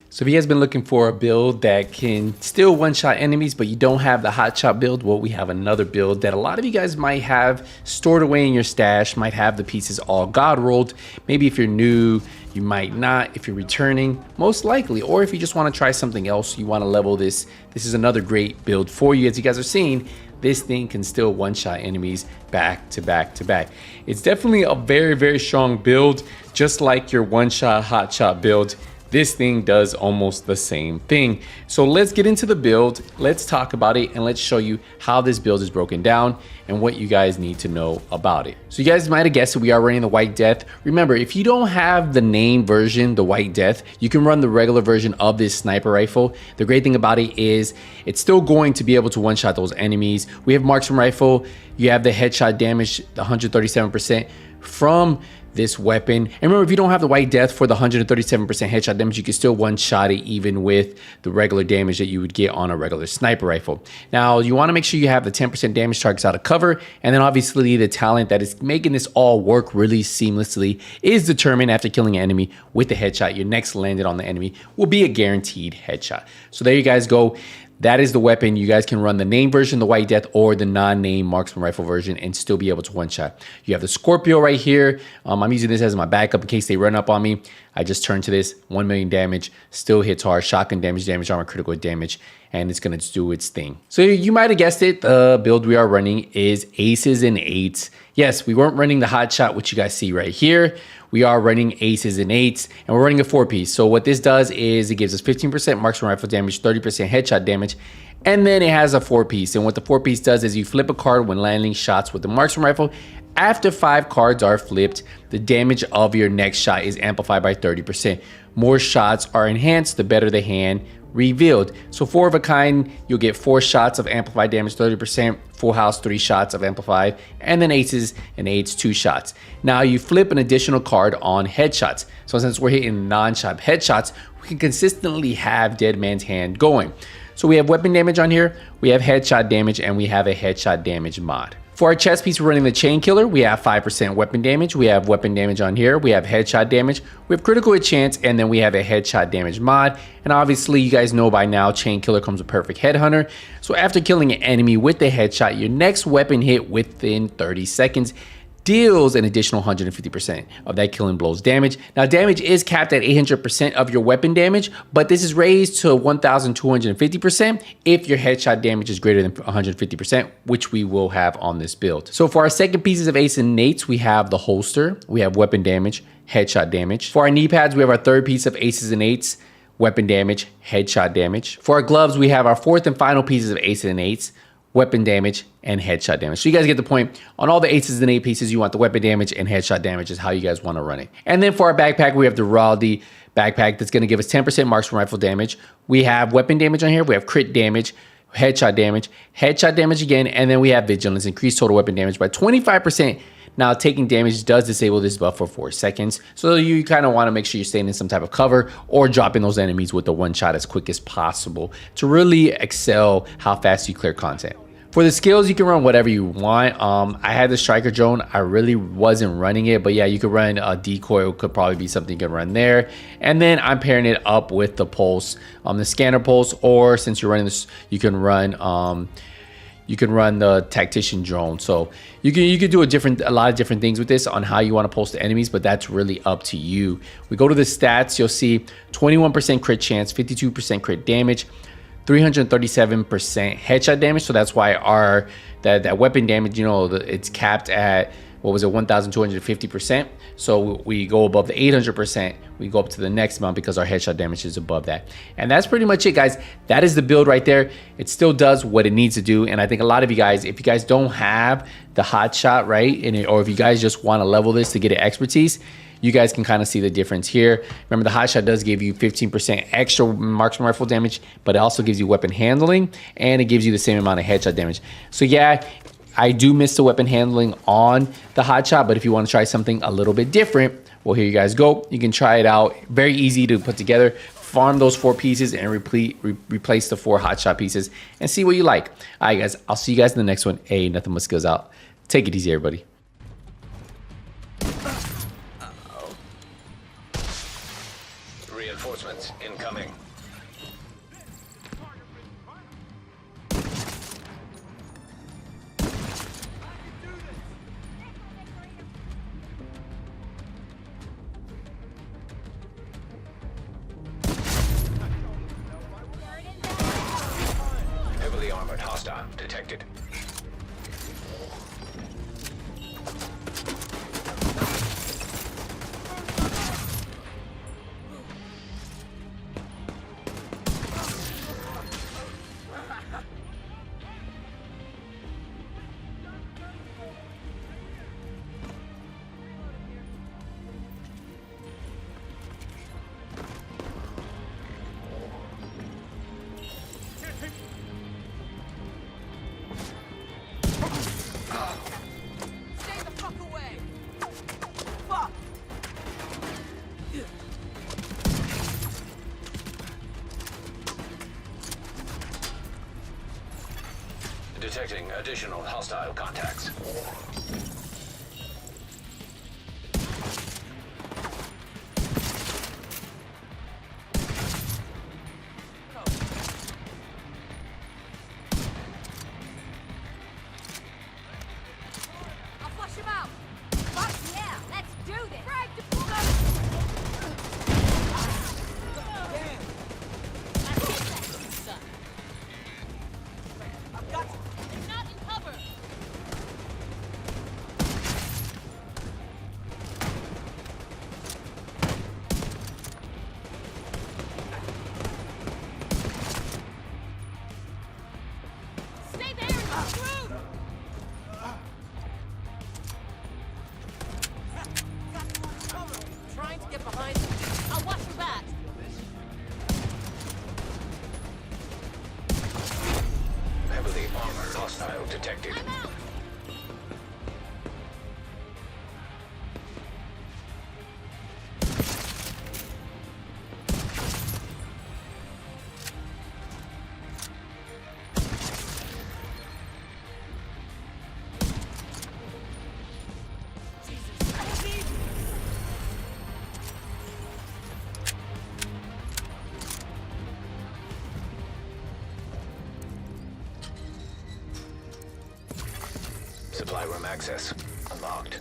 So if you guys been looking for a build that can still one-shot enemies, but you don't have the hot shot build, well, we have another build that a lot of you guys might have stored away in your stash, might have the pieces all god rolled. Maybe if you're new, you might not. If you're returning, most likely. Or if you just want to try something else, you want to level this, this is another great build for you. As you guys are seeing, this thing can still one-shot enemies back to back to back. It's definitely a very, very strong build, just like your one-shot hot shot build. This thing does almost the same thing. So let's get into the build, let's talk about it, and let's show you how this build is broken down and what you guys need to know about it. So you guys might have guessed that we are running the White Death. Remember, if you don't have the name version, the White Death, you can run the regular version of this sniper rifle. The great thing about it is it's still going to be able to one-shot those enemies. We have marksman rifle, you have the headshot damage, the 137% from this weapon. And remember, if you don't have the White Death for the 137% headshot damage, you can still one-shot it even with the regular damage that you would get on a regular sniper rifle. Now, you want to make sure you have the 10% damage targets out of cover, and then obviously the talent that is making this all work really seamlessly is determined after killing an enemy with the headshot. Your next landed on the enemy will be a guaranteed headshot. So there you guys go. That is the weapon. You guys can run the name version, the White Death, or the non-name marksman rifle version and still be able to one-shot. You have the Scorpio right here. I'm using this as my backup in case they run up on me. I just turn to this, 1 million damage, still hits hard, shotgun damage, damage armor, critical damage, and it's gonna do its thing. So you might have guessed it, the build we are running is aces and eights. Yes, we weren't running the hot shot, which you guys see right here. We are running aces and eights, and we're running a 4-piece. So what this does is it gives us 15% marksman rifle damage, 30% headshot damage, and then it has a 4-piece. And what the 4-piece does is you flip a card when landing shots with the marksman rifle. After 5 cards are flipped, the damage of your next shot is amplified by 30%. More shots are enhanced, the better the hand revealed. So 4 of a kind, you'll get 4 shots of amplified damage, 30%, full house, 3 shots of amplified, and then aces and eights, 2 shots. Now you flip an additional card on headshots. So since we're hitting non-shot headshots, we can consistently have dead man's hand going. So we have weapon damage on here, we have headshot damage, and we have a headshot damage mod. For our chest piece, we're running the Chain Killer. We have 5% weapon damage. We have weapon damage on here. We have headshot damage. We have critical hit chance, and then we have a headshot damage mod. And obviously, you guys know by now, Chain Killer comes with Perfect Headhunter. So after killing an enemy with the headshot, your next weapon hit within 30 seconds deals an additional 150% of that killing blows damage. Now, damage is capped at 800% of your weapon damage, but this is raised to 1,250% if your headshot damage is greater than 150%, which we will have on this build. So for our second pieces of ace and eights, we have the holster, we have weapon damage, headshot damage. For our knee pads, we have our third piece of aces and eights, weapon damage, headshot damage. For our gloves, we have our fourth and final pieces of aces and eights, weapon damage, and headshot damage. So you guys get the point. On all the aces and eight pieces, you want the weapon damage and headshot damage is how you guys want to run it. And then for our backpack, we have the Raldi backpack that's going to give us 10% marksman rifle damage. We have weapon damage on here. We have crit damage, headshot damage again, and then we have vigilance, increased total weapon damage by 25%. Now, taking damage does disable this buff for 4 seconds. So you kind of want to make sure you're staying in some type of cover or dropping those enemies with the one shot as quick as possible to really excel how fast you clear content. For the skills, you can run whatever you want. I had the striker drone. I really wasn't running it, but yeah, you could run a decoy. Could probably be something you can run there. And then I'm pairing it up with the pulse, the scanner pulse, or since you're running this, you can run the tactician drone. So you can do a lot of different things with this on how you want to pulse the enemies, but that's really up to you. We go to the stats, you'll see 21% crit chance, 52% crit damage, 337% headshot damage. So that's why that weapon damage, it's capped at, what was it, 1,250%. So we go above the 800%, we go up to the next amount because our headshot damage is above that. And that's pretty much it, guys. That is the build right there. It still does what it needs to do. And I think a lot of you guys, if you guys don't have the hot shot, right, or if you guys just want to level this to get an expertise, you guys can kind of see the difference here. Remember, the hot shot does give you 15% extra marksman rifle damage, but it also gives you weapon handling, and it gives you the same amount of headshot damage. So yeah, I do miss the weapon handling on the hot shot, but if you want to try something a little bit different, well, here you guys go. You can try it out. Very easy to put together. Farm those 4 pieces and replace the 4 hot shot pieces and see what you like. All right, guys, I'll see you guys in the next one. Hey, nothing but skills out. Take it easy, everybody. Reinforcements incoming. armored hostile detected. Stay the fuck away! Fuck! Detecting additional hostile contacts. I'll flush him out! Fuck yeah! Let's do this! Frag deployed! Damn! I hate that shit, son! I've got you! They're not in cover! Stay there and you're screwed! Got you on cover! Trying to get behind you. I'll watch your back! Heavily armored hostile detected. I'm out! Supply room access unlocked.